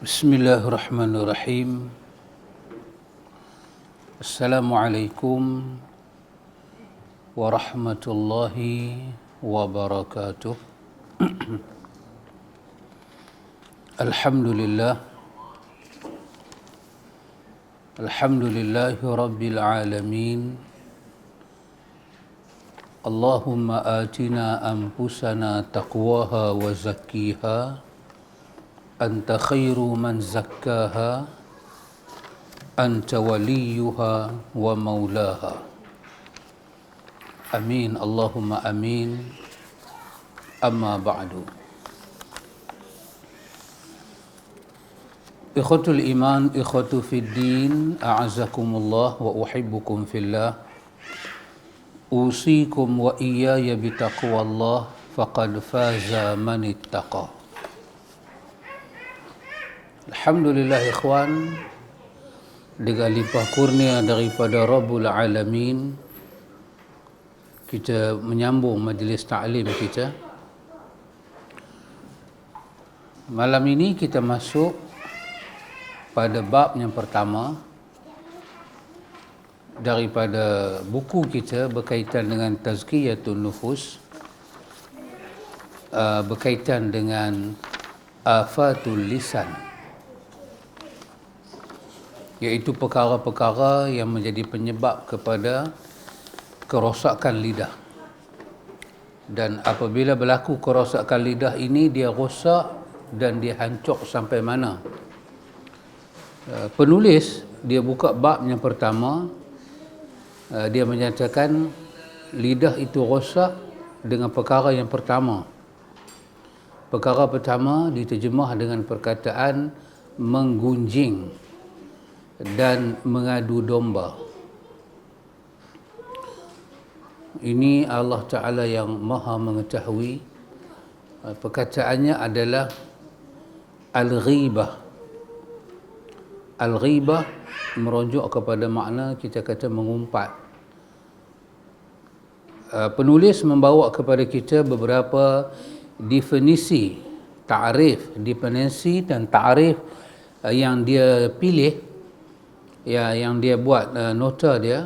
Bismillahirrahmanirrahim. Assalamualaikum warahmatullahi wabarakatuh. Alhamdulillah. Alhamdulillahi rabbil alamin. Allahumma atina anfusana taqwaha wa zakkiha anta khairu man zakkaha anta waliyuha wa maulaha. Amin, Allahumma amin. Amma ba'du. Ikhwatul iman, ikhwatu fid din, a'azakumullah wa uhibbukum fillah. Usikum wa iyaya bitaqwallah faqad faza man ittaqa. Alhamdulillah ikhwan, dengan limpah kurnia daripada Rabbul Alamin, kita menyambung majlis ta'lim kita. Malam ini kita masuk pada bab yang pertama daripada buku kita berkaitan dengan tazkiyatun nufus, berkaitan dengan afatul lisan, iaitu perkara-perkara yang menjadi penyebab kepada kerosakan lidah. Dan apabila berlaku kerosakan lidah ini, dia rosak dan dia hancur sampai mana? Penulis dia buka bab yang pertama, dia menyatakan lidah itu rosak dengan perkara yang pertama. Perkara pertama diterjemah dengan perkataan menggunjing dan mengadu domba. Ini Allah Ta'ala yang maha mengetahui. Perkataannya adalah al-ghibah. Al-ghibah merujuk kepada makna kita kata mengumpat. Penulis membawa kepada kita beberapa definisi, definisi dan ta'rif yang dia pilih, yang dia buat nota dia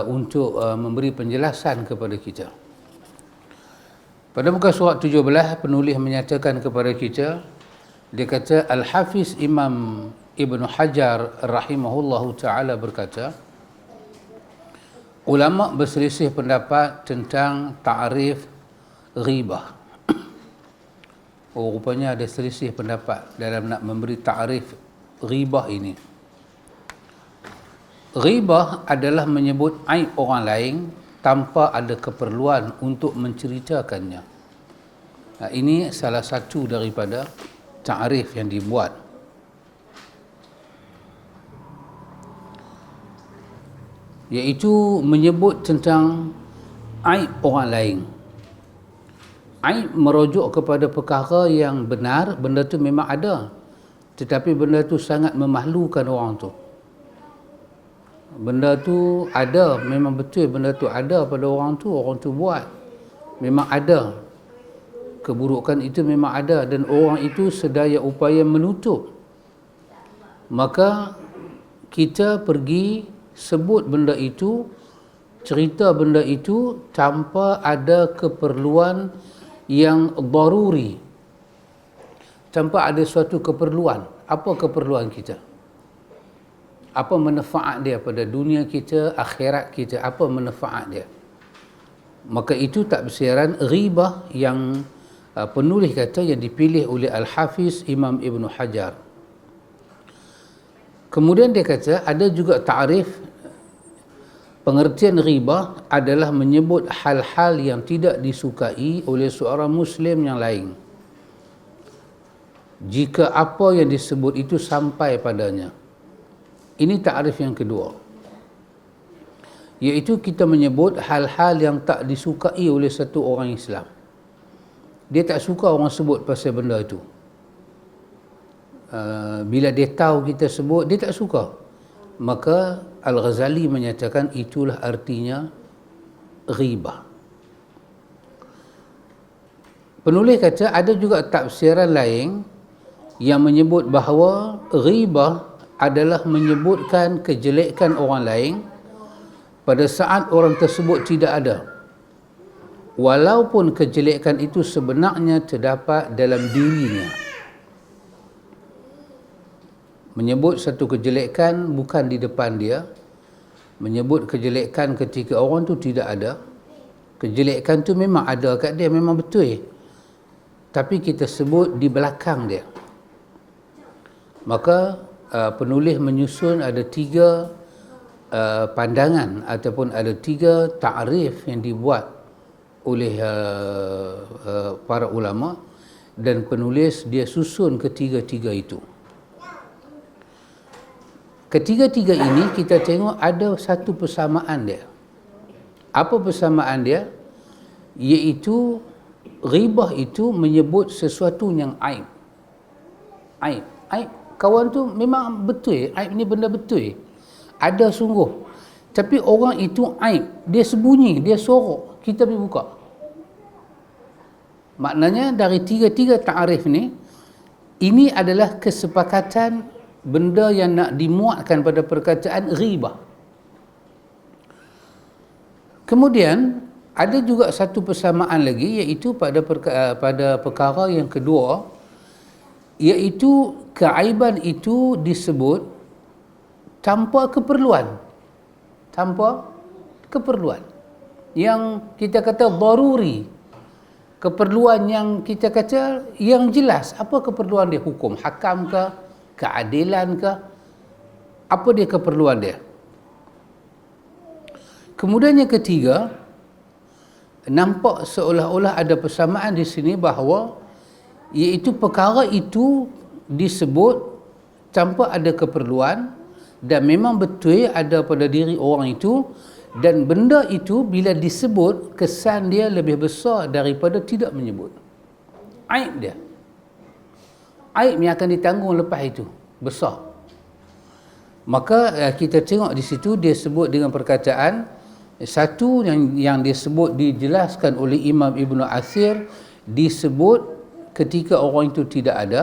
untuk memberi penjelasan kepada kita. Pada muka surat 17, penulis menyatakan kepada kita, dia kata Al-Hafiz Imam Ibn Hajar rahimahullahu ta'ala berkata, ulama berselisih pendapat tentang ta'rif ghibah. Rupanya ada selisih pendapat dalam nak memberi ta'rif ghibah ini. Ghibah adalah menyebut aib orang lain tanpa ada keperluan untuk menceritakannya. Ini salah satu daripada ta'rif yang dibuat. Iaitu menyebut tentang aib orang lain. Aib merujuk kepada perkara yang benar, benda tu memang ada, tetapi benda tu sangat memalukan orang tu. Benda tu ada, memang betul benda tu ada pada orang tu buat. Memang ada. Keburukan itu memang ada dan orang itu sedaya upaya menutup. Maka kita pergi sebut benda itu, cerita benda itu tanpa ada keperluan yang daruri. Tanpa ada suatu keperluan. Apa keperluan kita? Apa manfaat dia pada dunia kita, akhirat kita, apa manfaat dia? Maka itu tak bersiaran ghibah yang penulis kata yang dipilih oleh Al-Hafiz Imam Ibn Hajar. Kemudian dia kata ada juga ta'rif, pengertian ghibah adalah menyebut hal-hal yang tidak disukai oleh seorang Muslim yang lain, jika apa yang disebut itu sampai padanya. Ini ta'rif yang kedua, iaitu kita menyebut hal-hal yang tak disukai oleh satu orang Islam. Dia tak suka orang sebut pasal benda itu. bila dia tahu kita sebut, dia tak suka. Maka Al-Ghazali menyatakan itulah artinya ghibah. Penulis kata ada juga tafsiran lain yang menyebut bahawa ghibah adalah menyebutkan kejelekan orang lain pada saat orang tersebut tidak ada, walaupun kejelekan itu sebenarnya terdapat dalam dirinya. Menyebut satu kejelekan bukan di depan dia, menyebut kejelekan ketika orang tu tidak ada. Kejelekan tu memang ada kat dia, memang betul, tapi kita sebut di belakang dia. Maka penulis menyusun ada 3 pandangan ataupun ada 3 ta'rif yang dibuat oleh para ulama, dan penulis dia susun ketiga-tiga itu. Ketiga-tiga ini kita tengok ada satu persamaan dia. Apa persamaan dia? Iaitu ghibah itu menyebut sesuatu yang aib. Aib kawan tu memang betul, aib ni benda betul, ada sungguh, tapi orang itu aib, dia sembunyi, dia sorok, kita pergi buka. Maknanya dari 3 ta'arif ni, ini adalah kesepakatan benda yang nak dimuatkan pada perkataan ghibah. Kemudian ada juga satu persamaan lagi, iaitu pada perkara yang kedua, iaitu keaiban itu disebut tanpa keperluan. Yang kita kata daruri, keperluan yang kita kata yang jelas. Apa keperluan dia? Hukum hakam ke? Keadilan ke? Apa dia keperluan dia? Kemudian yang ketiga, nampak seolah-olah ada persamaan di sini bahawa iaitu perkara itu disebut tanpa ada keperluan dan memang betul ada pada diri orang itu, dan benda itu bila disebut kesan dia lebih besar daripada tidak menyebut. Aib dia, aib yang akan ditanggung lepas itu besar. Maka kita tengok di situ dia sebut dengan perkataan satu yang disebut, dijelaskan oleh Imam Ibn Athir, disebut ketika orang itu tidak ada.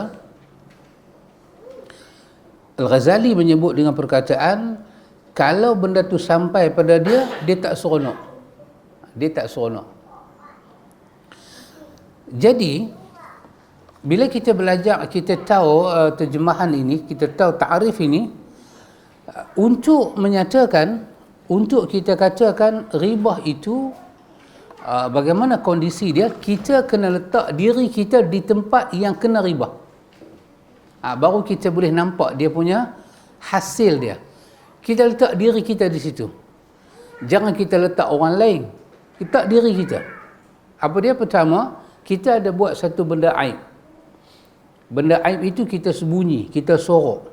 Al-Ghazali menyebut dengan perkataan kalau benda tu sampai pada dia, dia tak seronok. Jadi bila kita belajar, kita tahu terjemahan ini, kita tahu ta'rif ini, untuk menyatakan, untuk kita katakan ghibah itu bagaimana kondisi dia, kita kena letak diri kita di tempat yang kena ghibah. Baru kita boleh nampak dia punya hasil dia. Kita letak diri kita di situ. Jangan kita letak orang lain, letak diri kita. Apa dia? Pertama, kita ada buat satu benda aib. Benda aib itu kita sembunyi, kita sorok.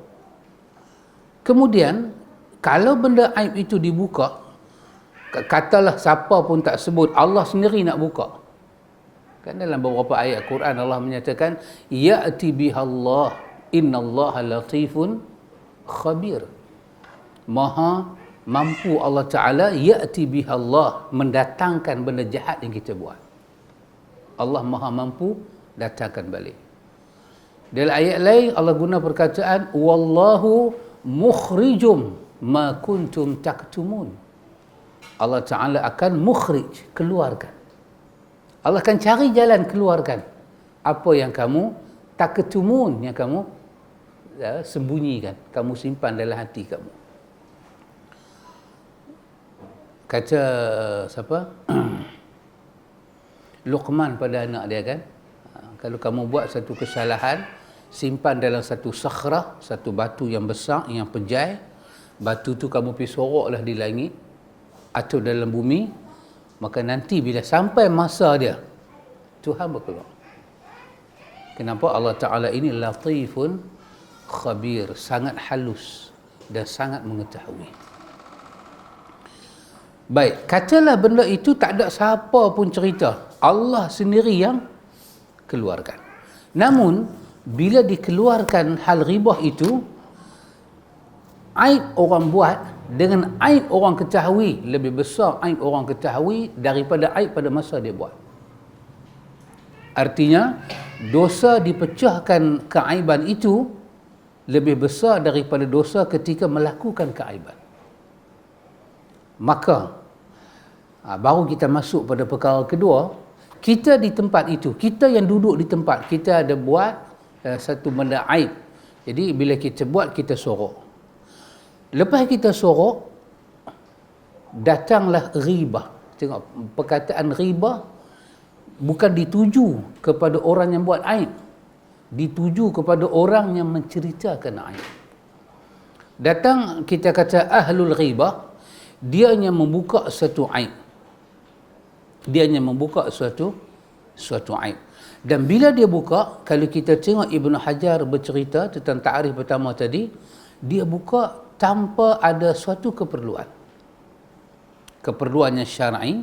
Kemudian kalau benda aib itu dibuka, katalah siapa pun tak sebut, Allah sendiri nak buka. Kan dalam beberapa ayat Quran Allah menyatakan ya'ti bihallah innallaha latifun khabir. Maha mampu Allah Ta'ala, ya'ti bihallah, mendatangkan benda jahat yang kita buat. Allah maha mampu datangkan balik. Dalam ayat lain Allah guna perkataan wallahu mukhrijum ma kuntum taktumun. Allah Ta'ala akan mukhrij, keluarkan. Allah akan cari jalan keluarkan apa yang kamu taktumun, yang kamu sembunyikan, kamu simpan dalam hati kamu. Kata siapa? Luqman pada anak dia kan, kalau kamu buat satu kesalahan, simpan dalam satu sakhrah, satu batu yang besar, yang pejai. Batu tu kamu pergi soroklah di langit atau dalam bumi, maka nanti bila sampai masa dia, Tuhan berkeluar. Kenapa? Allah Ta'ala ini latifun khabir, sangat halus dan sangat mengetahui. Baik, katalah benda itu tak ada siapa pun cerita, Allah sendiri yang keluarkan. Namun bila dikeluarkan hal ribah itu, aib orang buat dengan aib orang ketahui lebih besar aib orang ketahui daripada aib pada masa dia buat. Artinya dosa dipecahkan keaiban itu lebih besar daripada dosa ketika melakukan keaiban. Maka baru kita masuk pada perkara kedua. Kita di tempat itu, kita yang duduk di tempat, kita ada buat satu benda aib. Jadi bila kita buat, kita sorok. Lepas kita sorok, datanglah ribah. Tengok, perkataan ribah bukan dituju kepada orang yang buat aib, dituju kepada orang yang menceritakan aib. Datang kita kata ahlul ribah, dia hanya membuka satu aib. Dia hanya membuka suatu aib. Dan bila dia buka, kalau kita tengok Ibn Hajar bercerita tentang ta'rif pertama tadi, dia buka tanpa ada suatu keperluan. Keperluannya syar'i,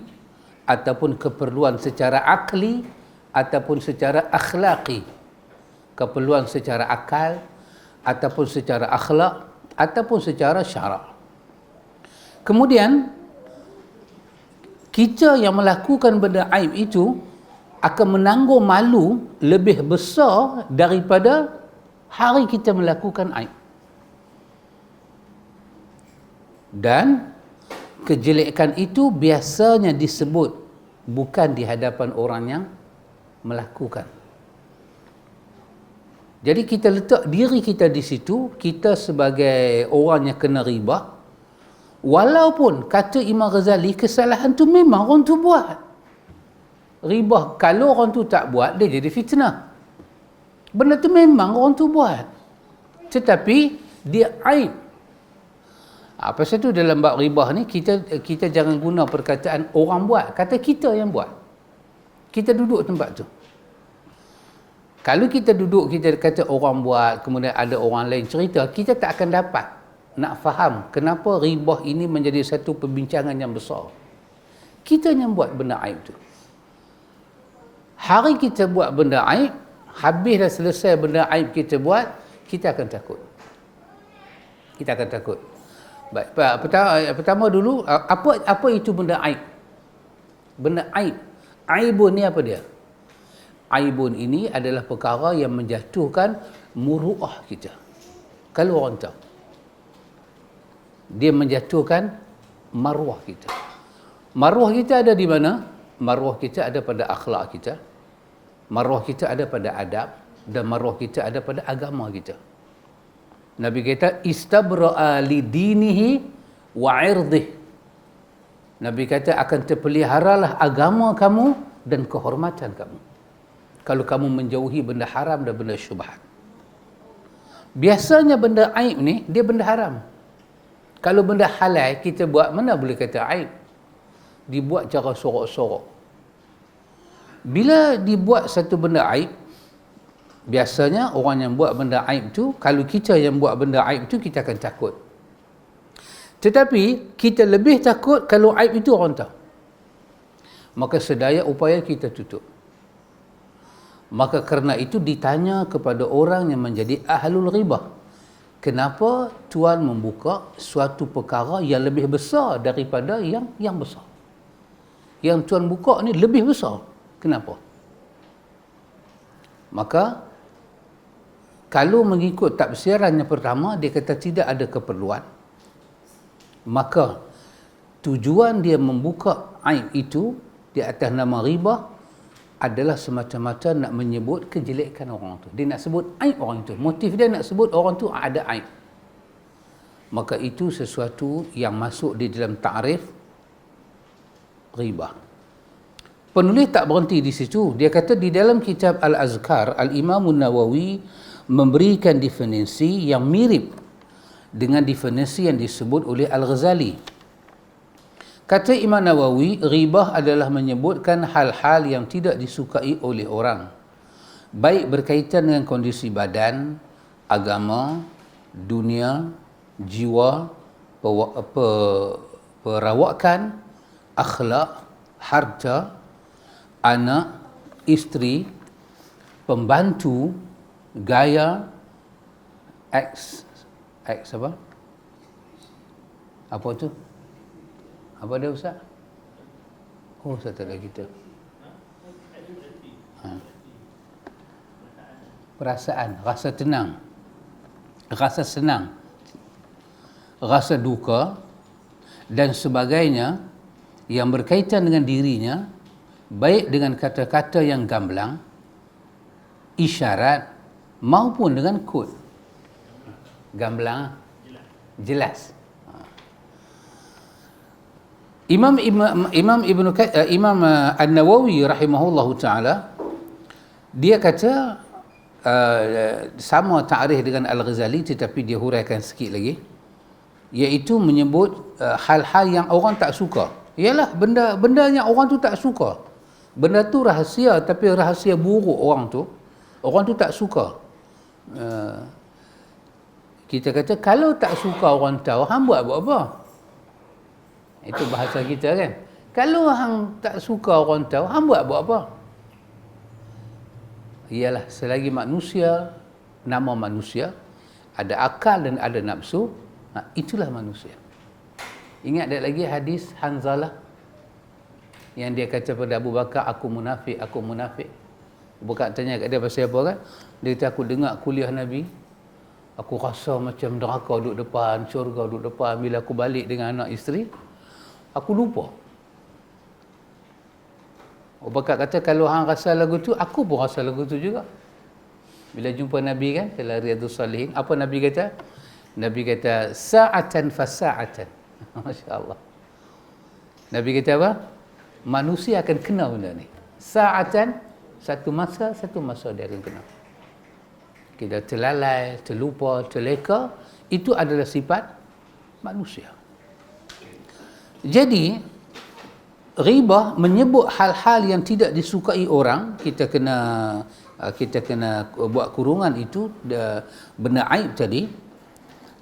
ataupun keperluan secara akli, ataupun secara akhlaqi. Keperluan secara akal, ataupun secara akhlak, ataupun secara syarak. Kemudian, kita yang melakukan benda aib itu akan menanggung malu lebih besar daripada hari kita melakukan aib. Dan kejelekan itu biasanya disebut bukan di hadapan orang yang melakukan. Jadi kita letak diri kita di situ, kita sebagai orang yang kena ribah. Walaupun kata Imam Ghazali, kesalahan tu memang orang tu buat. Ribah, kalau orang tu tak buat, dia jadi fitnah. Benda tu memang orang tu buat. Tetapi dia aib. Pasal tu dalam bab ribah ni, kita jangan guna perkataan orang buat. Kata kita yang buat. Kita duduk tempat tu. Kalau kita duduk, kita kata orang buat, kemudian ada orang lain cerita, kita tak akan dapat nak faham kenapa ribah ini menjadi satu perbincangan yang besar. Kita yang buat benda aib tu. Hari kita buat benda aib, habis dah selesai benda aib kita buat, kita akan takut. Kita akan takut. Baik, pertama dulu, apa itu benda aib? Benda aib. Aibun ni apa dia? Aibun ini adalah perkara yang menjatuhkan muru'ah kita. Kalau orang tahu, dia menjatuhkan maruah kita. Maruah kita ada di mana? Maruah kita ada pada akhlak kita. Maruah kita ada pada adab. Dan maruah kita ada pada agama kita. Nabi kata, istabra'a li dinihi wa irdih. Nabi kata, akan terpeliharalah agama kamu dan kehormatan kamu. Kalau kamu menjauhi benda haram dan benda syubhat. Biasanya benda aib ni, dia benda haram. Kalau benda halal kita buat, mana boleh kata aib? Dibuat cara sorok-sorok. Bila dibuat satu benda aib, biasanya orang yang buat benda aib tu, kalau kita yang buat benda aib tu, kita akan takut. Tetapi kita lebih takut kalau aib itu orang tahu. Maka sedaya upaya kita tutup. Maka kerana itu ditanya kepada orang yang menjadi ahlul ribah, kenapa Tuan membuka suatu perkara yang lebih besar daripada yang besar? Yang Tuan buka ni lebih besar. Kenapa? Maka kalau mengikut tafsiran yang pertama, dia kata tidak ada keperluan. Maka tujuan dia membuka aib itu di atas nama ribah adalah semata-mata nak menyebut kejelekan orang tu. Dia nak sebut aib orang tu. Motif dia nak sebut orang tu ada aib. Maka itu sesuatu yang masuk di dalam ta'rif ribah. Penulis tak berhenti di situ. Dia kata di dalam kitab Al-Azkar, Al-Imam Nawawi memberikan definisi yang mirip dengan definisi yang disebut oleh Al-Ghazali. Kata Imam Nawawi, ribah adalah menyebutkan hal-hal yang tidak disukai oleh orang, baik berkaitan dengan kondisi badan, agama, dunia, jiwa, perawakan, akhlak, harta, anak, isteri, pembantu, gaya X apa? Apa tu? Apa dia Ustaz? Oh, Ustaz tak ada kita. Perasaan, rasa tenang, rasa senang, rasa duka dan sebagainya yang berkaitan dengan dirinya, baik dengan kata-kata yang gamblang, isyarat maupun dengan kod. Gamblang, jelas. Imam An-Nawawi rahimahullahu taala, dia kata sama ta'rif dengan Al-Ghazali, tetapi dia huraikan sikit lagi, iaitu menyebut hal-hal yang orang tak suka. Ialah benda yang orang tu tak suka. Benda tu rahsia, tapi rahsia buruk orang tu tak suka. Kita kata kalau tak suka orang tahu, hang buat apa? Itu bahasa kita kan. Kalau hang tak suka orang tahu, hang buat apa? Ialah selagi manusia, nama manusia, ada akal dan ada nafsu, itulah manusia. Ingat tak lagi hadis Hanzalah yang dia kata pada Abu Bakar, aku munafik. Abu Bakar tanya kat dia pasal apa kan? Dia kata, aku dengar kuliah Nabi, aku rasa macam neraka duduk depan, syurga duduk depan. Bila aku balik dengan anak isteri, aku lupa. Abu Bakar kata, kalau hang rasa lagu tu, aku pun rasa lagu tu juga. Bila jumpa Nabi kan, dalam Riyadhus Salihin, apa Nabi kata? Nabi kata, sa'atan fasa'atan. Masya Allah. Nabi kata apa? Manusia akan kena benda ni. Sa'atan, satu masa dia akan kena. Kita terlalai, terlupa, terleka, itu adalah sifat manusia. Jadi, ghibah menyebut hal-hal yang tidak disukai orang, kita kena buat kurungan itu, benda aib tadi.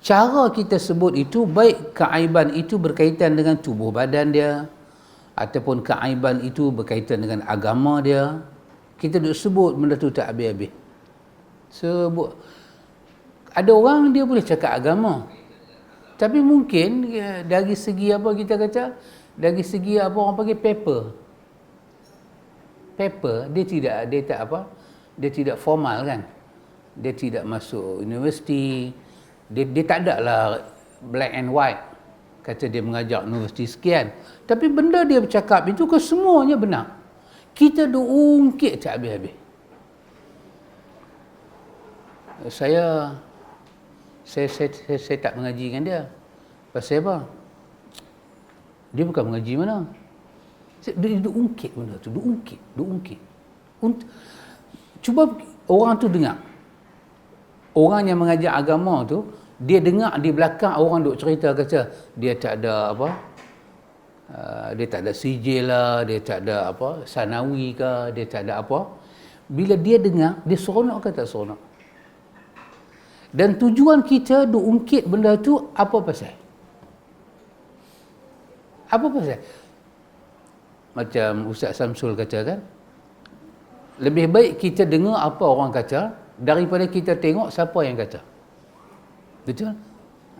Cara kita sebut itu, baik keaiban itu berkaitan dengan tubuh badan dia, ataupun keaiban itu berkaitan dengan agama dia, kita duk sebut benda tu tak habis-habis. Sebut. Ada orang dia boleh cakap agama, tapi mungkin dari segi apa kita kata, dari segi apa orang panggil paper, dia tidak formal kan, dia tidak masuk universiti, dia tak ada lah black and white, kata dia mengajar universiti sekian, tapi benda dia bercakap itu kesemuanya benar. Kita duk ungkit tak habis-habis. Saya tak mengaji dengan dia. Pasal apa? Dia bukan mengaji mana. Dia duk ungkit benda tu, duk ungkit. Cuba orang tu dengar. Orang yang mengajar agama tu, dia dengar di belakang orang duk cerita kata dia tak ada apa, dia tak ada sijil lah, dia tak ada apa, sanawi ke, dia tak ada apa. Bila dia dengar, dia seronok ke tak seronok? Dan tujuan kita duk ungkit benda tu apa pasal? Apa pasal? Macam Ustaz Samsul kata kan, lebih baik kita dengar apa orang kata daripada kita tengok siapa yang kata. Betul?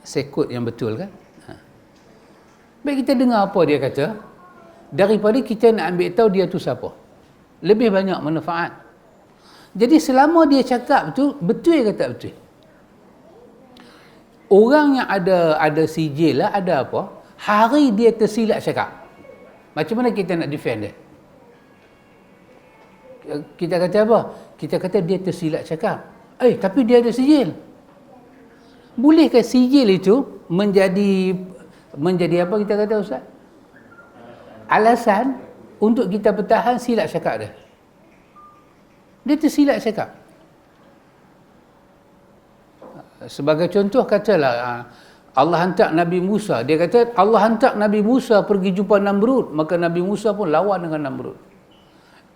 Sekut yang betul kan? Baik kita dengar apa dia kata daripada kita nak ambil tahu dia tu siapa. Lebih banyak manfaat. Jadi selama dia cakap tu betul ke tak betul? Orang yang ada sijil lah, ada apa, hari dia tersilap cakap, macam mana kita nak defend dia? Kita kata apa? Kita kata dia tersilap cakap. Tapi dia ada sijil. Bolehkah sijil itu menjadi apa kita kata Ustaz? Alasan untuk kita bertahan silap cakap dia. Dia tersilap cakap. Sebagai contoh, katalah Allah hantar Nabi Musa. Dia kata Allah hantar Nabi Musa pergi jumpa Namrud, maka Nabi Musa pun lawan dengan Namrud.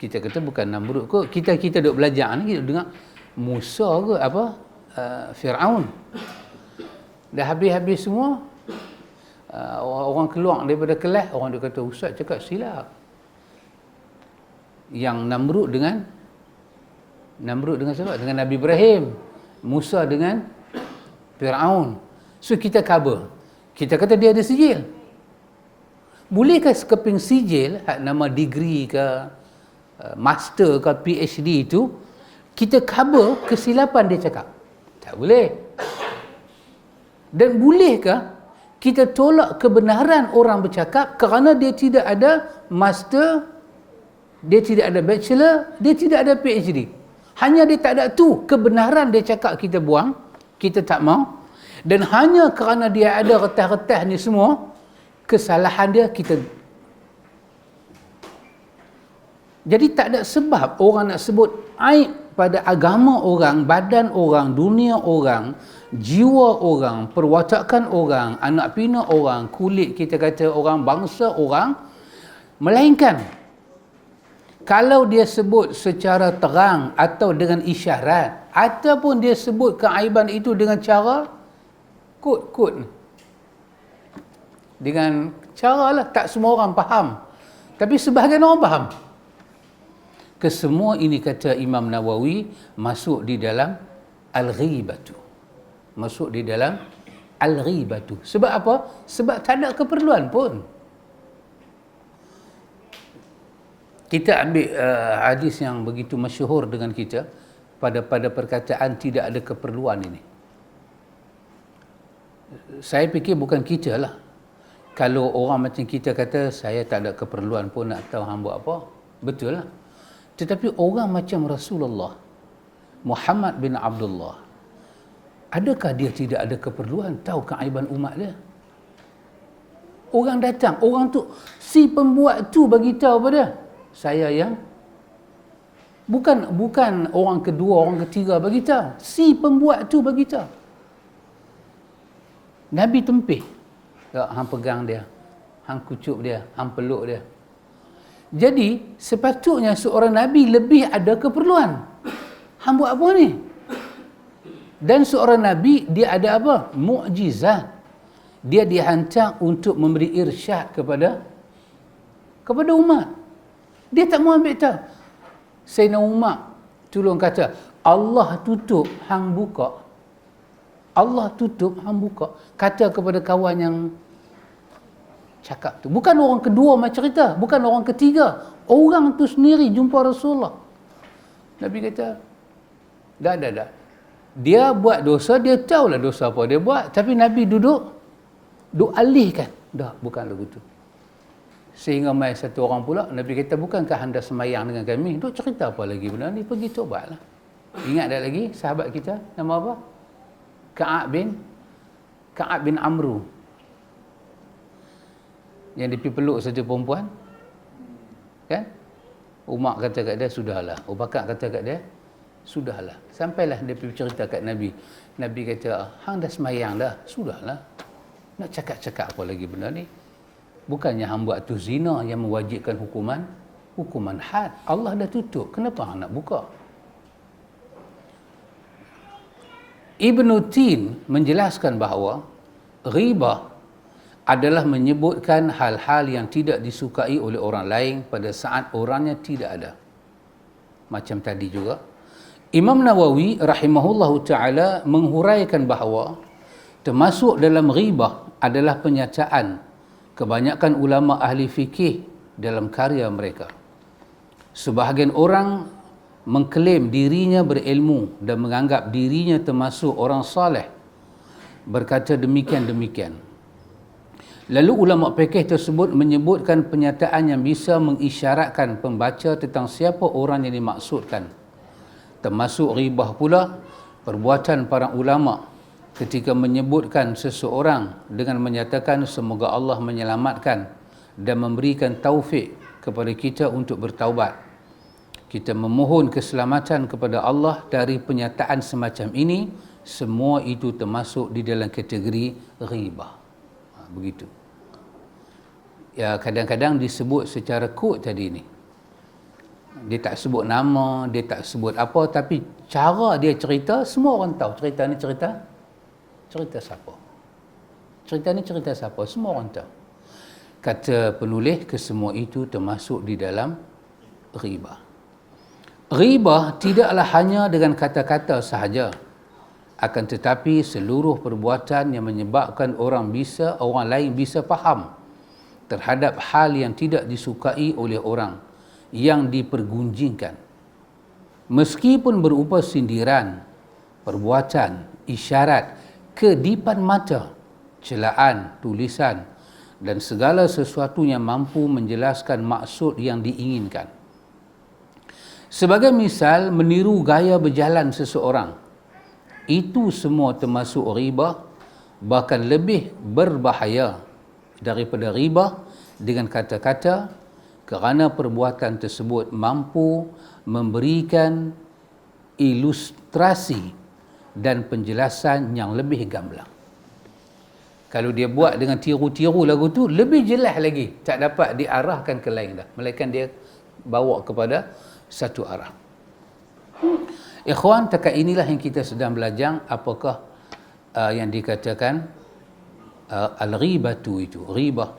Kita kata bukan Namrud kot. Kita duk belajar ni, kita dengar Musa ke apa, Fir'aun. Dah habis-habis semua, orang keluar daripada kelas, orang dia kata Ustaz cakap silap. Yang Namrud dengan Namrud dengan siapa? Dengan Nabi Ibrahim. Musa dengan Fir'aun. So kita cover. Kita kata dia ada sijil. Bolehkah sekeping sijil, nama degree ke, master ke, PhD itu, kita cover kesilapan dia cakap? Tak boleh. Dan bolehkah kita tolak kebenaran orang bercakap kerana dia tidak ada master, dia tidak ada bachelor, dia tidak ada PhD. Hanya dia tak ada tu, kebenaran dia cakap kita buang, kita tak mau. Dan hanya kerana dia ada retah-retah ni semua, kesalahan dia kita. Jadi tak ada sebab orang nak sebut aib pada agama orang, badan orang, dunia orang, jiwa orang, perwatakan orang, anak pina orang, kulit kita kata orang, bangsa orang, melainkan kalau dia sebut secara terang atau dengan isyarat, ataupun dia sebut keaiban itu dengan cara kod-kod, dengan cara lah, tak semua orang faham, tapi sebahagian orang faham. Kesemua ini, kata Imam Nawawi, masuk di dalam al-ghibatu. Masuk di dalam al-ghibatu. Sebab apa? Sebab tak ada keperluan pun. Kita ambil hadis yang begitu masyhur dengan kita pada perkataan tidak ada keperluan ini. Saya fikir bukan kita lah. Kalau orang macam kita kata, saya tak ada keperluan pun nak tahu hang buat apa. Betul lah. Tetapi orang macam Rasulullah Muhammad bin Abdullah, adakah dia tidak ada keperluan tahu keaiban umat dia? Orang datang, orang tu, si pembuat tu bagi tahu pada saya yang bukan orang kedua, orang ketiga bagi tahu, si pembuat tu bagi tahu. Nabi tempih, ya, hang pegang dia, hang kucup dia, hang peluk dia. Jadi sepatutnya seorang Nabi lebih ada keperluan. Hang buat apa ni? Dan seorang Nabi dia ada apa? Mukjizat. Dia dihantar untuk memberi irsyad kepada umat. Dia tak mau ambil tahu. Sayyidina Umar tolong kata, Allah tutup, hang buka. Allah tutup, hang buka. Kata kepada kawan yang cakap tu. Bukan orang kedua macam cerita, bukan orang ketiga. Orang tu sendiri jumpa Rasulullah. Nabi kata, dah. Dia buat dosa, dia tahulah dosa apa dia buat, tapi Nabi duduk alihkan. Dah, bukan lagu tu. Sehingga mai satu orang pula, Nabi kata, bukankah anda semayang dengan kami? Duk cerita apa lagi benda ni? Pergi tobatlah. Ingat tak lagi sahabat kita, nama apa? Ka'ab bin Amru. Yang dia pergi peluk satu perempuan, kan? Umar kata kat dia, sudahlah. Abu Bakar kata kat dia, sudahlah. Sampailah dia pergi cerita kat Nabi. Nabi kata, hang dah semayang dah, sudahlah. Nak cakap-cakap apa lagi benda ni? Bukannya hang buat tu zina yang mewajibkan hukuman had. Allah dah tutup, kenapa hang nak buka? Ibn Tin menjelaskan bahawa ghibah adalah menyebutkan hal-hal yang tidak disukai oleh orang lain pada saat orangnya tidak ada. Macam tadi juga. Imam Nawawi rahimahullahu ta'ala menghuraikan bahawa termasuk dalam ghibah adalah penyataan kebanyakan ulama ahli fikih dalam karya mereka. Sebahagian orang mengklaim dirinya berilmu dan menganggap dirinya termasuk orang saleh, berkata demikian-demikian. Lalu ulama fikih tersebut menyebutkan penyataan yang bisa mengisyaratkan pembaca tentang siapa orang yang dimaksudkan. Termasuk ghibah pula perbuatan para ulama ketika menyebutkan seseorang dengan menyatakan semoga Allah menyelamatkan dan memberikan taufik kepada kita untuk bertaubat. Kita memohon keselamatan kepada Allah dari penyataan semacam ini. Semua itu termasuk di dalam kategori ghibah. Begitu. Ya, kadang-kadang disebut secara kod tadi ni. Dia tak sebut nama, dia tak sebut apa, tapi cara dia cerita, semua orang tahu cerita ni cerita siapa. Cerita ni cerita siapa, semua orang tahu. Kata penulis, kesemua itu termasuk di dalam ghibah. Ghibah tidaklah hanya dengan kata-kata sahaja, akan tetapi seluruh perbuatan yang menyebabkan orang lain bisa faham terhadap hal yang tidak disukai oleh orang yang dipergunjingkan, meskipun berupa sindiran, perbuatan, isyarat, kedipan mata, celaan, tulisan dan segala sesuatu yang mampu menjelaskan maksud yang diinginkan. Sebagai misal, meniru gaya berjalan seseorang, itu semua termasuk ghibah, bahkan lebih berbahaya daripada ghibah dengan kata-kata, kerana perbuatan tersebut mampu memberikan ilustrasi dan penjelasan yang lebih gamblang. Kalau dia buat dengan tiru-tiru lagu tu, lebih jelas lagi, tak dapat diarahkan ke lain dah, melainkan dia bawa kepada satu arah. Ikhwan, takat inilah yang kita sedang belajar apakah yang dikatakan al-ghibatu itu, ghibah.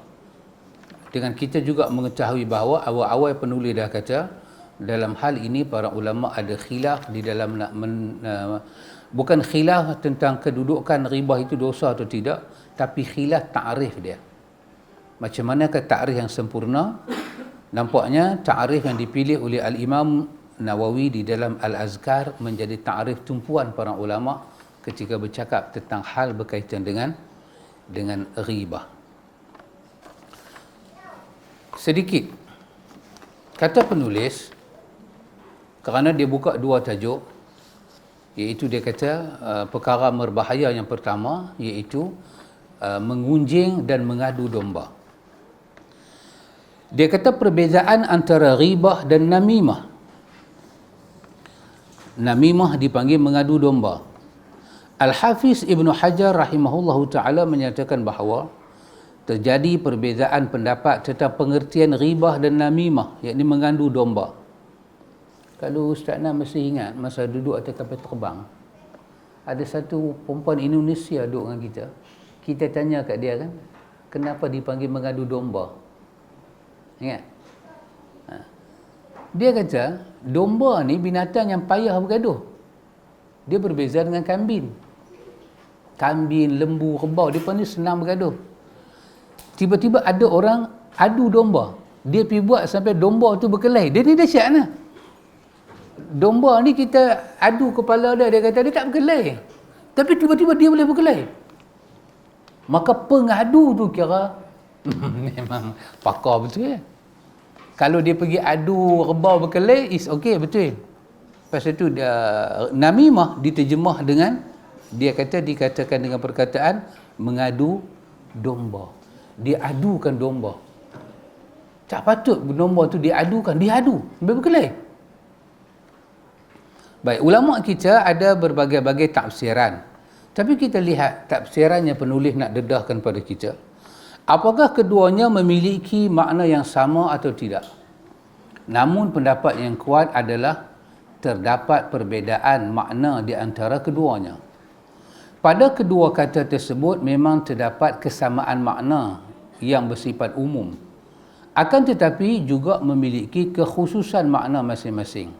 Dengan kita juga mengetahui bahawa awal-awal penulis dah kata, dalam hal ini para ulama ada khilaf di dalam nak bukan khilaf tentang kedudukan ghibah itu dosa atau tidak, tapi khilaf ta'rif dia. Macam manakah ta'rif yang sempurna? Nampaknya ta'rif yang dipilih oleh Al-Imam Nawawi di dalam Al-Azkar menjadi ta'rif tumpuan para ulama ketika bercakap tentang hal berkaitan dengan ghibah. Sedikit kata penulis, kerana dia buka dua tajuk, iaitu dia kata perkara berbahaya yang pertama iaitu mengunjing dan mengadu domba. Dia kata perbezaan antara ghibah dan namimah. Namimah dipanggil mengadu domba. Al-Hafiz Ibn Hajar rahimahullahu ta'ala menyatakan bahawa terjadi perbezaan pendapat tentang pengertian ghibah dan namimah, iaitu mengadu domba. Kalau Ustaz Nam masih ingat masa duduk atas kapal terbang, ada satu perempuan Indonesia duduk dengan kita. Kita tanya kat dia kan, kenapa dipanggil mengadu domba? Ingat? Dia kata, domba ni binatang yang payah bergaduh. Dia berbeza dengan kambing. Kambing, lembu, kerbau, dia ni senang bergaduh. Tiba-tiba ada orang adu domba. Dia pergi buat sampai domba tu berkelahi. Dia ni dahsyat lah. Domba ni kita adu kepala dia, dia kata dia tak berkelahi. Tapi tiba-tiba dia boleh berkelahi. Maka pengadu tu kira memang pakar betul ya. Kalau dia pergi adu kerbau berkelahi, is okay, betul. Lepas itu namimah diterjemah dengan, dia kata dikatakan dengan perkataan mengadu domba. Dia adukan domba. Tak patut domba tu diadukan, diadu, berkelahi. Baik, ulama kita ada berbagai-bagai tafsiran. Tapi kita lihat tafsiran yang penulis nak dedahkan pada kita. Apakah keduanya memiliki makna yang sama atau tidak? Namun pendapat yang kuat adalah terdapat perbezaan makna di antara keduanya. Pada kedua kata tersebut memang terdapat kesamaan makna yang bersifat umum. Akan tetapi juga memiliki kekhususan makna masing-masing.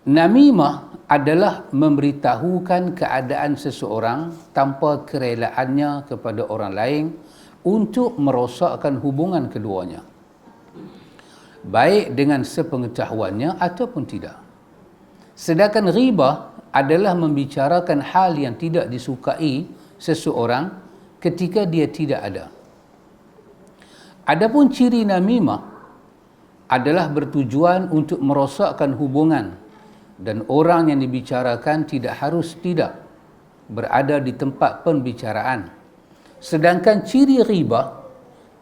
Namimah adalah memberitahukan keadaan seseorang tanpa kerelaannya kepada orang lain untuk merosakkan hubungan keduanya, baik dengan sepengetahuannya ataupun tidak. Sedangkan ghibah adalah membicarakan hal yang tidak disukai seseorang ketika dia tidak ada. Adapun ciri namimah adalah bertujuan untuk merosakkan hubungan, dan orang yang dibicarakan tidak harus tidak berada di tempat pembicaraan. Sedangkan ciri ghibah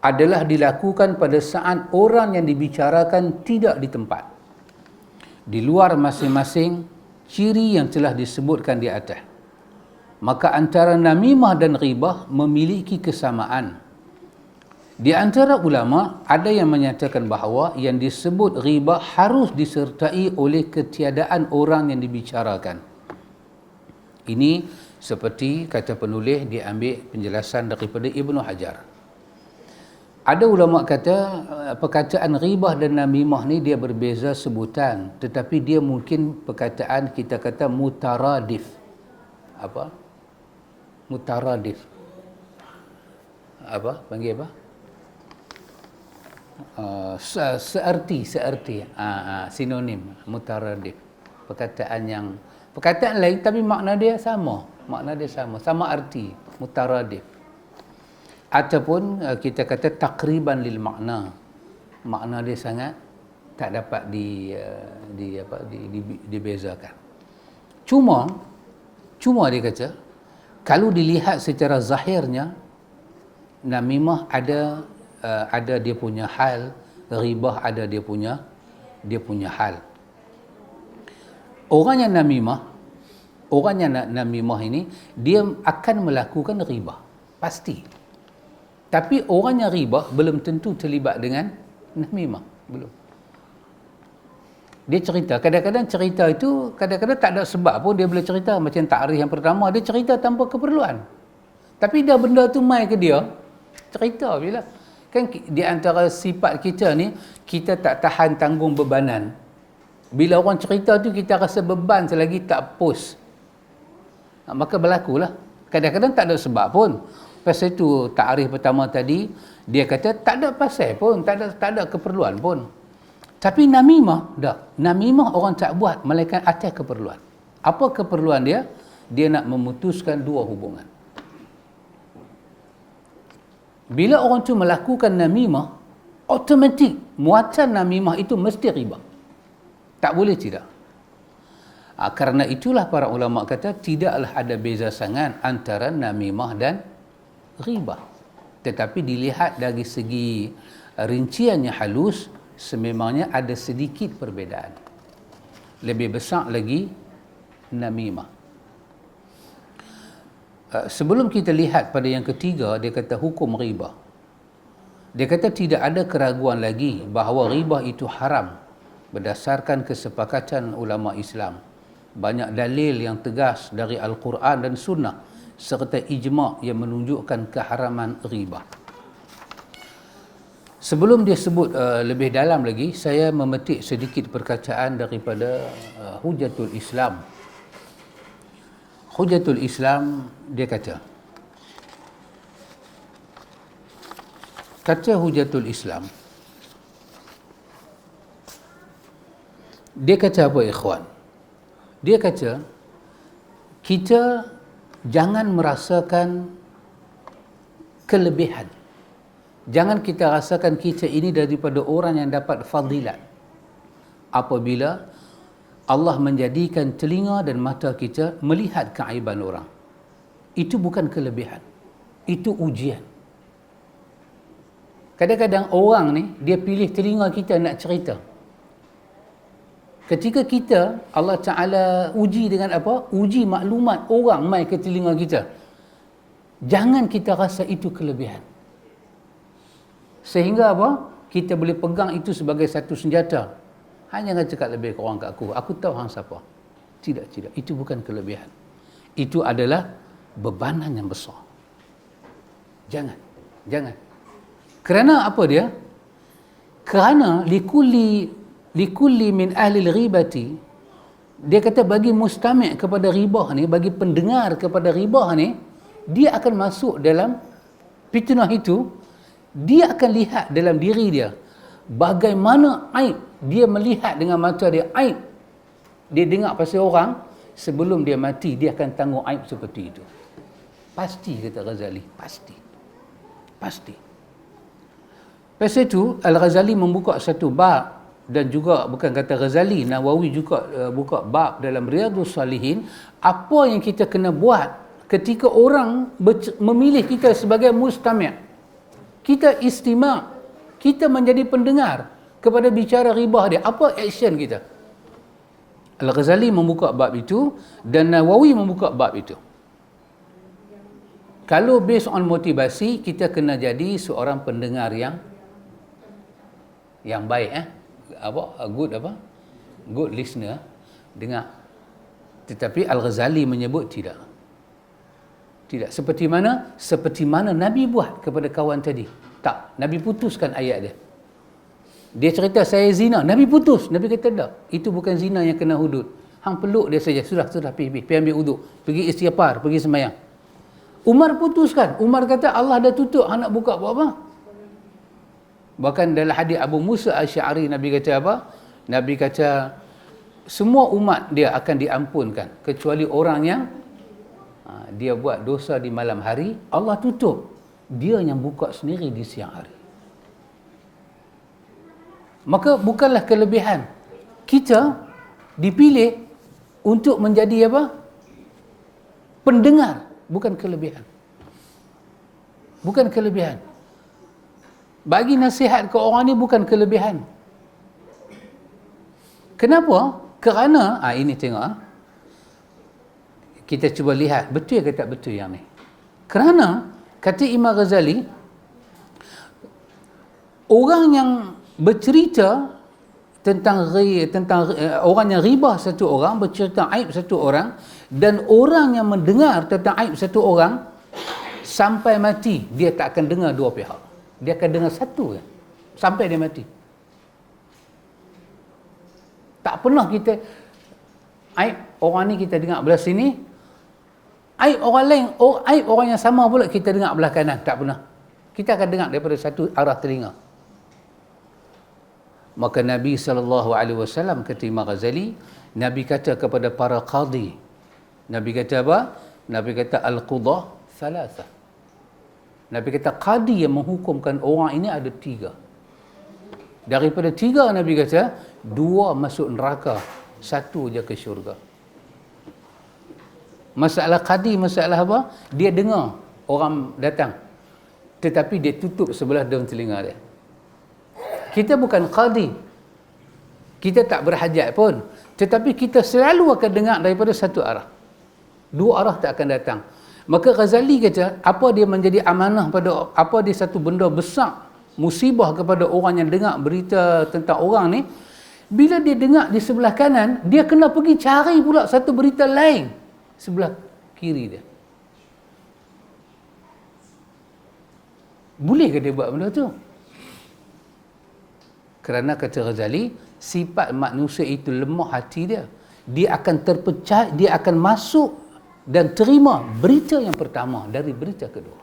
adalah dilakukan pada saat orang yang dibicarakan tidak di tempat, di luar masing-masing ciri yang telah disebutkan di atas. Maka antara namimah dan ghibah memiliki kesamaan. Di antara ulama ada yang menyatakan bahawa yang disebut ghibah harus disertai oleh ketiadaan orang yang dibicarakan. Ini seperti kata penulis diambil penjelasan daripada Ibn Hajar. Ada ulama kata perkataan ghibah dan namimah ni dia berbeza sebutan, tetapi dia mungkin perkataan kita kata mutaradif. Apa? Mutaradif. Apa? Panggil apa? Seerti. Sinonim, mutaradif. Perkataan lain tapi makna dia sama. Sama arti, mutaradif. Ataupun kita kata takriban lil makna. Makna dia sangat tak dapat dibezakan. Cuma dia kata kalau dilihat secara zahirnya, namimah ada dia punya hal, ghibah ada dia punya hal. Orang yang namimah ini dia akan melakukan ghibah, pasti. Tapi orang yang ghibah belum tentu terlibat dengan namimah, belum. Dia cerita, kadang-kadang cerita itu kadang-kadang tak ada sebab pun dia boleh cerita. Macam takrif yang pertama, dia cerita tanpa keperluan. Tapi dah benda tu mai ke dia, cerita bila. Kan di antara sifat kita ni, kita tak tahan tanggung bebanan. Bila orang cerita tu kita rasa beban selagi tak post. Maka berlakulah. Kadang-kadang tak ada sebab pun. Pasal itu takrif pertama tadi, dia kata tak ada pasal pun, tak ada keperluan pun. Tapi namimah, namimah orang tak buat melainkan atas keperluan. Apa keperluan dia? Dia nak memutuskan dua hubungan. Bila orang tu melakukan namimah, automatik muatan namimah itu mesti riba. Tak boleh tidak. Kerana itulah para ulama kata tidaklah ada beza sangat antara namimah dan ghibah. Tetapi dilihat dari segi rinciannya halus, sememangnya ada sedikit perbezaan. Lebih besar lagi namimah. Sebelum kita lihat pada yang ketiga, dia kata hukum ghibah. Dia kata tidak ada keraguan lagi bahawa ghibah itu haram berdasarkan kesepakatan ulama Islam. Banyak dalil yang tegas dari Al-Quran dan Sunnah serta ijma' yang menunjukkan keharaman ghibah. Sebelum dia sebut lebih dalam lagi, saya memetik sedikit perkataan daripada Hujatul Islam. Hujatul Islam dia kata Hujatul Islam, dia kata apa ikhwan? Dia kata kita jangan merasakan kelebihan. Jangan kita rasakan kita ini daripada orang yang dapat fadilat. Apabila Allah menjadikan telinga dan mata kita melihat keaiban orang. Itu bukan kelebihan. Itu ujian. Kadang-kadang orang ni, dia pilih telinga kita nak cerita. Ketika kita, Allah Ta'ala uji dengan apa? Uji maklumat orang mai ke telinga kita. Jangan kita rasa itu kelebihan. Sehingga apa? Kita boleh pegang itu sebagai satu senjata. Hanya jangan cakap lebih ke orang kat aku tahu hang siapa. Tidak. Itu bukan kelebihan. Itu adalah bebanan yang besar. Jangan. Kerana apa dia? Kerana likulli min ahli ghibati, dia kata bagi mustami' kepada ribah ni, bagi pendengar kepada ribah ni, dia akan masuk dalam fitnah itu. Dia akan lihat dalam diri dia bagaimana aib dia melihat dengan mata dia, aib dia dengar pasal orang. Sebelum dia mati, dia akan tanggung aib seperti itu. Pasti, kata Ghazali, pasti. Pasal itu Al-Ghazali membuka satu bab, dan juga bukan kata Ghazali, Nawawi juga buka bab dalam Riyadhus Salihin, apa yang kita kena buat ketika orang memilih kita sebagai mustami'. Kita istima', kita menjadi pendengar kepada bicara ribah dia. Apa action kita? Al-Ghazali membuka bab itu dan Nawawi membuka bab itu. Kalau based on motivasi, kita kena jadi seorang pendengar yang baik, good listener, dengar. Tetapi Al-Ghazali menyebut tidak seperti mana Nabi buat kepada kawan tadi. Tak, Nabi putuskan ayat dia. Dia cerita saya zina, Nabi putus. Nabi kata tak, itu bukan zina yang kena hudud. Hang peluk dia saja, sudah, pergi ambil uduk, pergi istighfar, pergi sembahyang. Umar putuskan. Umar kata Allah dah tutup, hang nak buka buat apa? Bahkan dalam hadis Abu Musa Asy'ari, Nabi kata apa? Nabi kata semua umat dia akan diampunkan kecuali orang yang dia buat dosa di malam hari, Allah tutup. Dia yang buka sendiri di siang hari. Maka bukanlah kelebihan kita dipilih untuk menjadi apa? Pendengar, bukan kelebihan. Bukan kelebihan. Bagi nasihat ke orang ni bukan kelebihan. Kenapa? Kerana ini tengok, kita cuba lihat betul ke tak betul yang ni. Kerana kata Imam Ghazali, orang yang bercerita tentang orang yang ribah satu orang, bercerita aib satu orang, dan orang yang mendengar tentang aib satu orang sampai mati, dia tak akan dengar dua pihak. Dia akan dengar satu sampai dia mati. Tak pernah kita aib orang ni kita dengar belah sini, aib orang lain, aib orang yang sama pula kita dengar belah kanan. Tak pernah. Kita akan dengar daripada satu arah telinga. Maka Nabi SAW kata Imam Ghazali, Nabi kata kepada para qadi, Nabi kata apa? Nabi kata al-qudah thalatha. Nabi kata qadi yang menghukumkan orang ini ada 3. Daripada 3 Nabi kata 2 masuk neraka, 1 je ke syurga. Masalah qadi, masalah apa? Dia dengar orang datang, tetapi dia tutup sebelah daun telinga dia. Kita bukan qadi, kita tak berhajat pun, tetapi kita selalu akan dengar daripada satu arah. 2 arah tak akan datang. Maka Ghazali kata, apa dia menjadi amanah pada, apa dia satu benda besar, musibah kepada orang yang dengar berita tentang orang ni, bila dia dengar di sebelah kanan, dia kena pergi cari pula satu berita lain sebelah kiri dia. Boleh ke dia buat benda tu? Kerana kata Ghazali, sifat manusia itu lemah hati dia. Dia akan terpecah, dia akan masuk dan terima berita yang pertama dari berita kedua.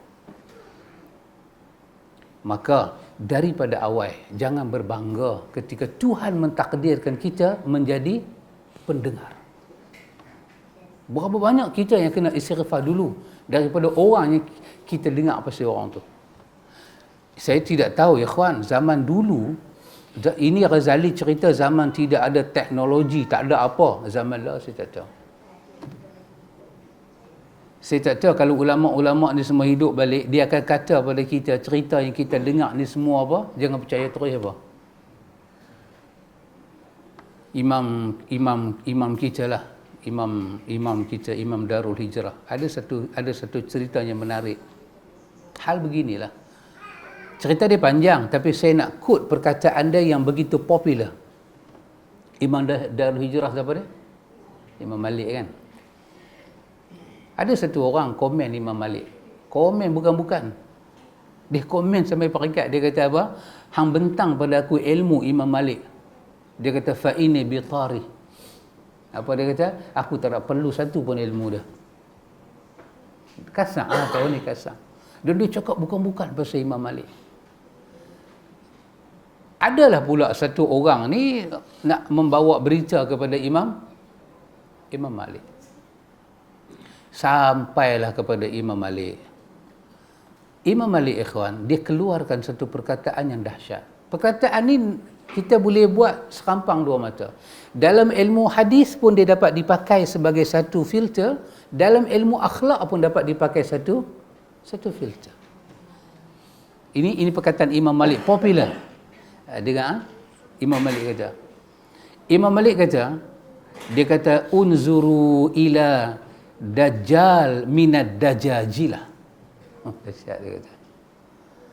Maka daripada awal jangan berbangga ketika Tuhan mentakdirkan kita menjadi pendengar. Berapa banyak kita yang kena istighfar dulu daripada orang yang kita dengar pasal orang tu. Saya tidak tahu ya ikhwan, zaman dulu, ini Ghazali cerita zaman tidak ada teknologi, tak ada apa. Zaman lah saya tak tahu. Saya tak tahu kalau ulama-ulama ni semua hidup balik, dia akan kata pada kita, cerita yang kita dengar ni semua apa, jangan percaya terus apa. Imam kita lah, imam kita, Imam Darul Hijrah. Ada satu cerita yang menarik. Hal beginilah. Cerita dia panjang, tapi saya nak quote perkataan dia yang begitu popular. Imam Darul Hijrah siapa dia? Imam Malik kan? Ada satu orang komen Imam Malik. Komen bukan-bukan. Dia komen sampai peringkat, dia kata apa? Hang bentang pada aku ilmu Imam Malik. Dia kata fa'ini bitari. Apa dia kata? Aku tak perlu satu pun ilmu dia. Kasar tahu ni kasar. Dan dia cakap bukan-bukan pasal Imam Malik. Adalah pula satu orang ni nak membawa berita kepada Imam Malik. Sampailah kepada Imam Malik. Imam Malik ikhwan, dia keluarkan satu perkataan yang dahsyat. Perkataan ni kita boleh buat serampang dua mata. Dalam ilmu hadis pun dia dapat dipakai sebagai satu filter, dalam ilmu akhlak pun dapat dipakai satu filter. Ini perkataan Imam Malik popular. Dengar Imam Malik kata. Imam Malik kata, dia kata unzuru ila dajjal minad dajajilah. Dahsyat dia kata.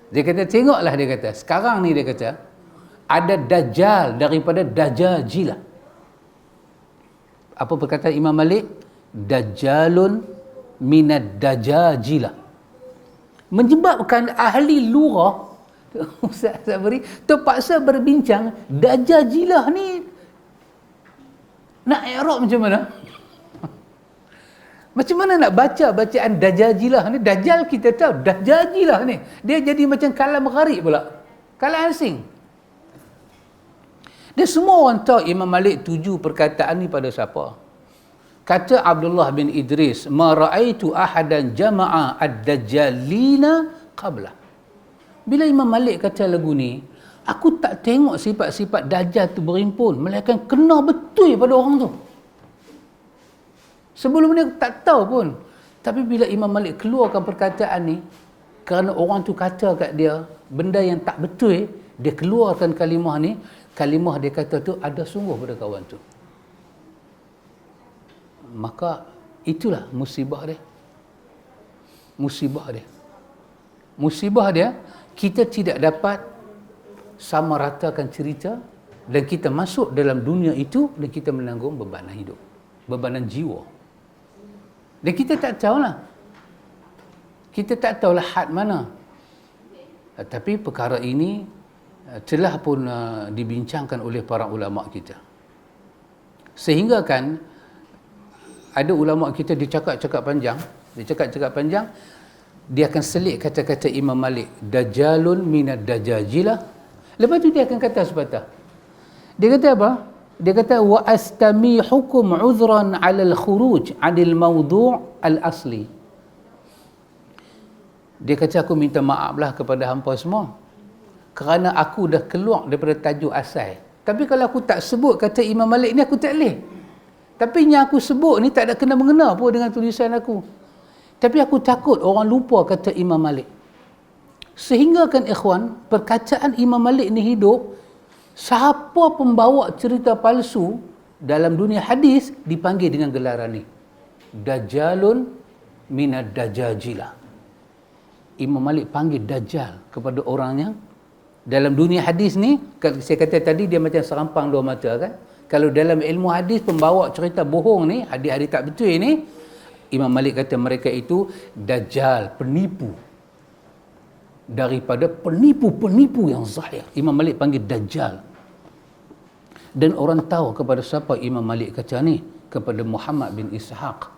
Dia kata tengoklah, dia kata sekarang ni dia kata ada dajjal daripada dajajilah. Apa perkataan Imam Malik? Dajjalun minad dajajilah. Menyebabkan ahli lurah Ustaz Sabri terpaksa berbincang Dajajilah ni nak i'rab macam mana? Macam mana nak baca bacaan Dajajilah ni? Dajjal kita tahu, Dajajilah ni dia jadi macam kalam gharib pula, kalam asing. Dan semua orang tahu Imam Malik tuju perkataan ni pada siapa. Kata Abdullah bin Idris, ma ra'aitu ahadan jama'a ad-dajjalina qabla. Bila Imam Malik kata lagu ni, aku tak tengok sifat-sifat Dajjal tu berimpun, melainkan kena betul pada orang tu. Sebelum ni aku tak tahu pun. Tapi bila Imam Malik keluarkan perkataan ni, kerana orang tu kata kat dia benda yang tak betul, dia keluarkan kalimah ni, kalimah dia kata tu ada sungguh pada kawan tu. Maka itulah musibah dia. Musibah dia. Musibah dia, kita tidak dapat sama ratakan cerita dan kita masuk dalam dunia itu dan kita menanggung bebanan hidup, bebanan jiwa. Dan kita tak tahulah. Kita tak tahulah had mana. Tapi perkara ini telah pun dibincangkan oleh para ulama kita. Sehingga kan ada ulama kita dia cakap panjang, dia akan selit kata-kata Imam Malik, Dajjalun minad dajajilah. Lepas tu dia akan kata sepatah. Dia kata apa? Dia kata wa astamihukum uzran 'ala al-khuruj 'anil mawdu' al-asli. Dia kata aku minta maaflah kepada hampa semua kerana aku dah keluar daripada tajuk asal. Tapi kalau aku tak sebut kata Imam Malik ni aku tak boleh. Tapi yang aku sebut ni tak ada kena mengena pun dengan tulisan aku. Tapi aku takut orang lupa kata Imam Malik. Sehingga kan ikhwan, perkataan Imam Malik ni hidup, siapa pembawa cerita palsu dalam dunia hadis dipanggil dengan gelaran ni, Dajjalun minad dajajilah. Imam Malik panggil Dajjal kepada orang yang dalam dunia hadis ni, saya kata tadi dia macam serampang dua mata kan. Kalau dalam ilmu hadis pembawa cerita bohong ni, hadis-hadis tak betul ni, Imam Malik kata mereka itu Dajjal, penipu. Daripada penipu-penipu yang zahir, Imam Malik panggil Dajjal. Dan orang tahu kepada siapa Imam Malik kata ni? Kepada Muhammad bin Ishaq,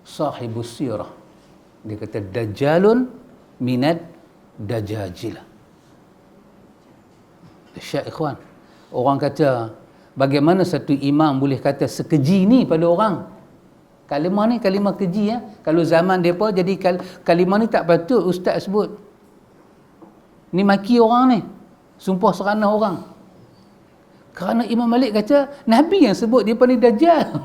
sahibus sirah. Dia kata Dajjalun minad dajajilah. Dahsyat ikhwan. Orang kata bagaimana satu imam boleh kata sekeji ni pada orang? Kalimah ni kalimah keji ya. Kalau zaman depa jadi kalimah ni tak patut ustaz sebut. Ni maki orang ni. Sumpah serana orang. Kerana Imam Malik kata Nabi yang sebut dia ni Dajjal.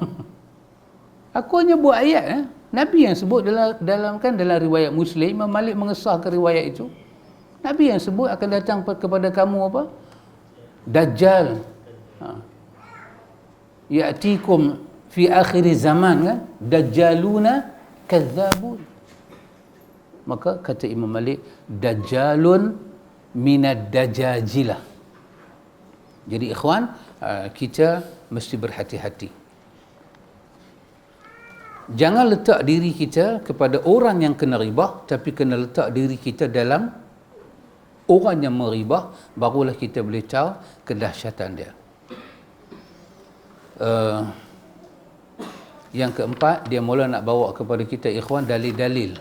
Aku hanya buat ayat ya. Nabi yang sebut dalam riwayat Muslim, Imam Malik mengesahkan riwayat itu. Nabi yang sebut akan datang kepada kamu apa? Dajjal. Ya'tikum fi akhir zaman kan? Dajjaluna kadzabun. Maka kata Imam Malik, Dajjalun minad dajajilah. Jadi ikhwan, kita mesti berhati-hati. Jangan letak diri kita kepada orang yang kena ribah, tapi kena letak diri kita dalam orang yang meribah, barulah kita boleh tahu kedahsyatan dia. Yang keempat, dia mula nak bawa kepada kita ikhwan dalil-dalil.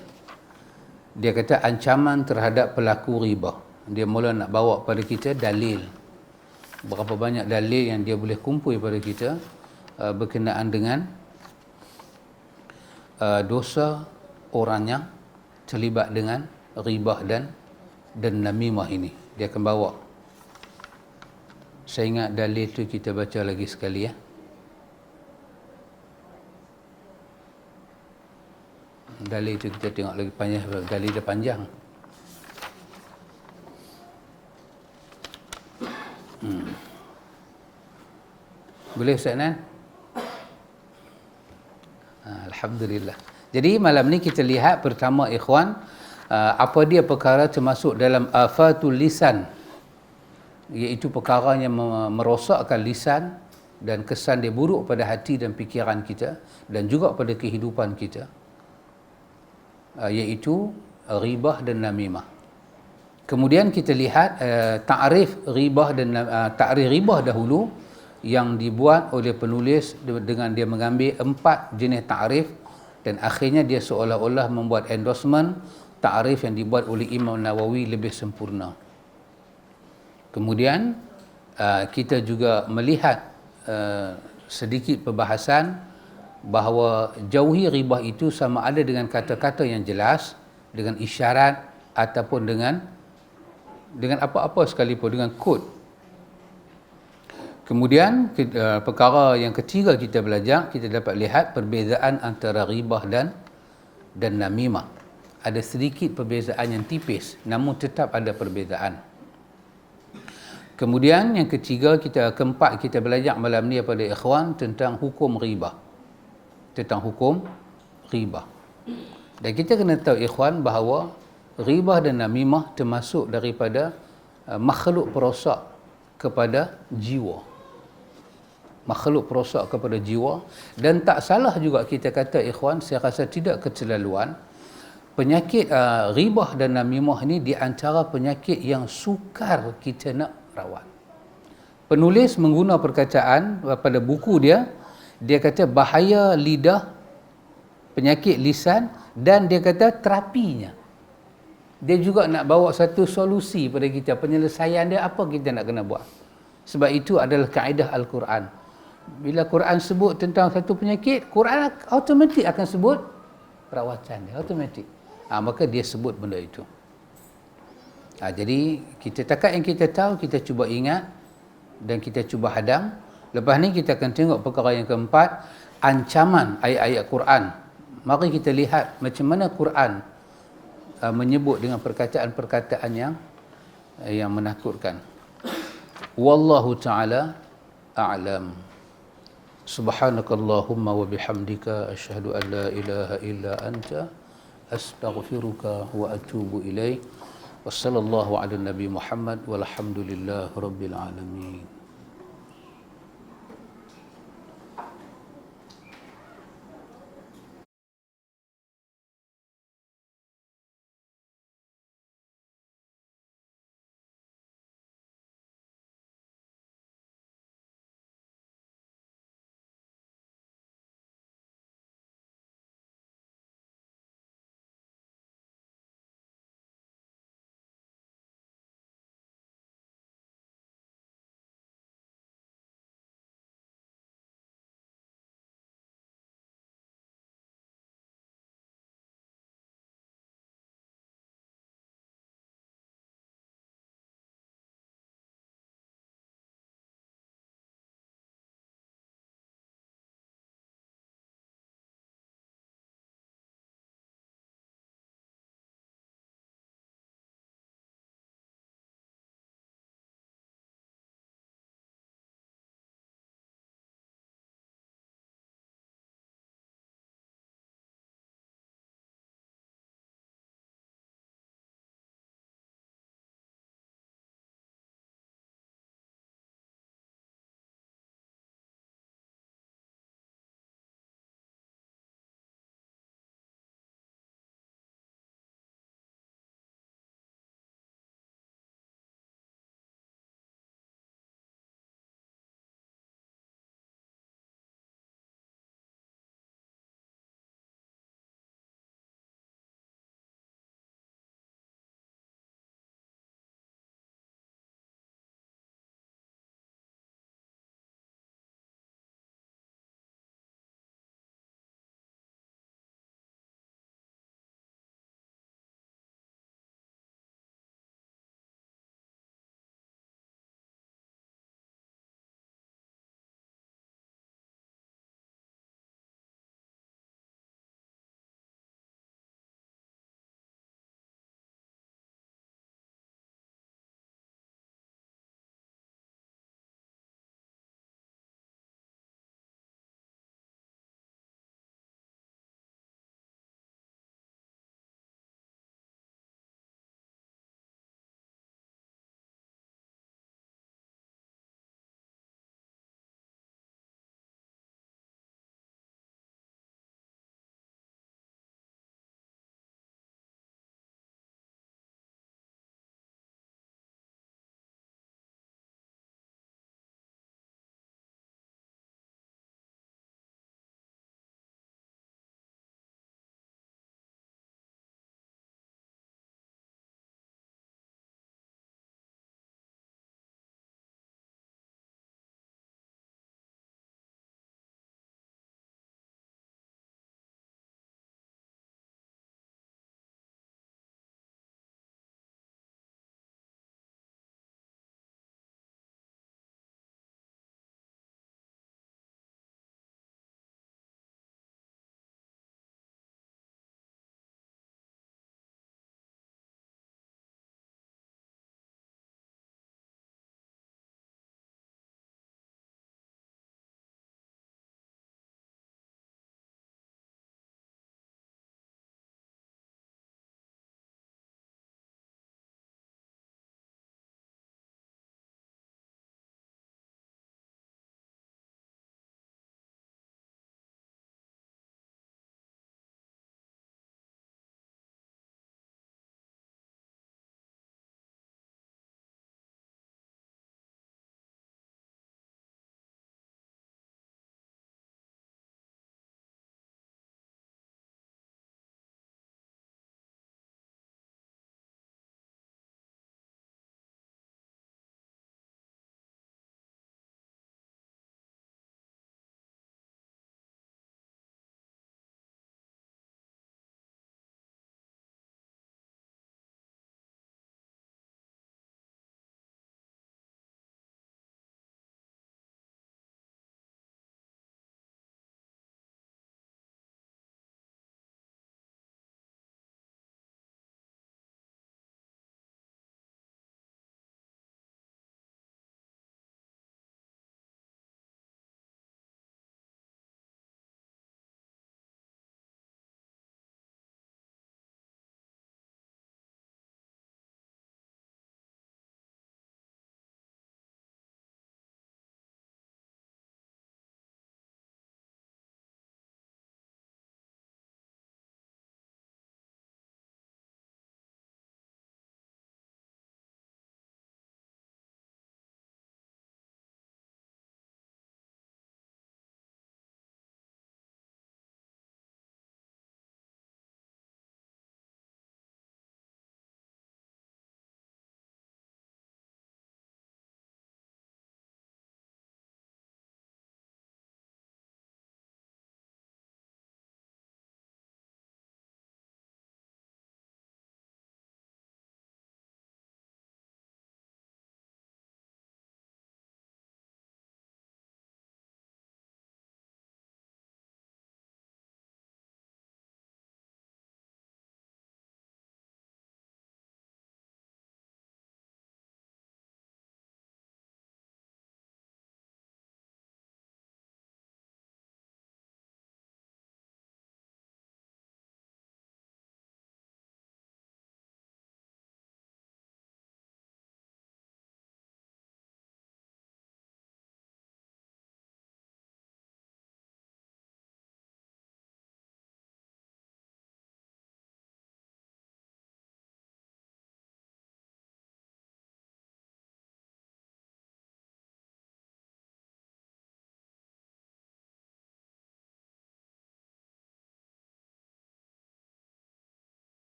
Dia kata ancaman terhadap pelaku ribah. Dia mula nak bawa kepada kita dalil. Berapa banyak dalil yang dia boleh kumpul pada kita berkenaan dengan dosa orang yang terlibat dengan ribah dan namimah ini. Dia akan bawa. Saya ingat dalil tu kita baca lagi sekali ya. Dalil tu kita tengok lagi panjang. Dalil dia panjang. Boleh Ustaz Nan? Alhamdulillah. Jadi malam ni kita lihat pertama ikhwan, apa dia perkara termasuk dalam afatul lisan, iaitu perkara yang merosakkan lisan dan kesan dia buruk pada hati dan fikiran kita dan juga pada kehidupan kita, iaitu ribah dan namimah. Kemudian kita lihat ta'rif ribah dan ta'rif ribah dahulu yang dibuat oleh penulis dengan dia mengambil 4 jenis ta'rif dan akhirnya dia seolah-olah membuat endorsement ta'rif yang dibuat oleh Imam Nawawi lebih sempurna. Kemudian kita juga melihat sedikit perbahasan bahawa jauhi ribah itu sama ada dengan kata-kata yang jelas, dengan isyarat ataupun dengan apa-apa sekalipun, dengan kod. Kemudian perkara yang ketiga kita belajar, kita dapat lihat perbezaan antara ribah dan namimah. Ada sedikit perbezaan yang tipis, namun tetap ada perbezaan. Kemudian yang ketiga, keempat kita belajar malam ni pada ikhwan tentang hukum ribah. Tentang hukum ribah. Dan kita kena tahu ikhwan bahawa ribah dan namimah termasuk daripada makhluk perosak kepada jiwa. Makhluk perosak kepada jiwa. Dan tak salah juga kita kata ikhwan, saya rasa tidak keterlaluan, penyakit ribah dan namimah ni di antara penyakit yang sukar kita nak rawat. Penulis mengguna perkataan pada buku dia kata bahaya lidah, penyakit lisan, dan dia kata terapinya. Dia juga nak bawa satu solusi pada kita, penyelesaian dia apa kita nak kena buat. Sebab itu adalah kaedah Al-Quran. Bila Quran sebut tentang satu penyakit, Quran automatik akan sebut perawatan dia, automatik. Maka dia sebut benda itu. Jadi kita takat yang kita tahu, kita cuba ingat dan kita cuba hadam. Lepas ni kita akan tengok perkara yang keempat, ancaman ayat-ayat Quran. Mari kita lihat macam mana Quran menyebut dengan perkataan-perkataan yang menakutkan. Wallahu ta'ala a'lam. Subhanakallahumma wa bihamdika asyhadu an la ilaha illa anta astaghfiruka wa atubu ilaik. Wassallallahu ala nabi Muhammad walhamdulillahi rabbil alamin.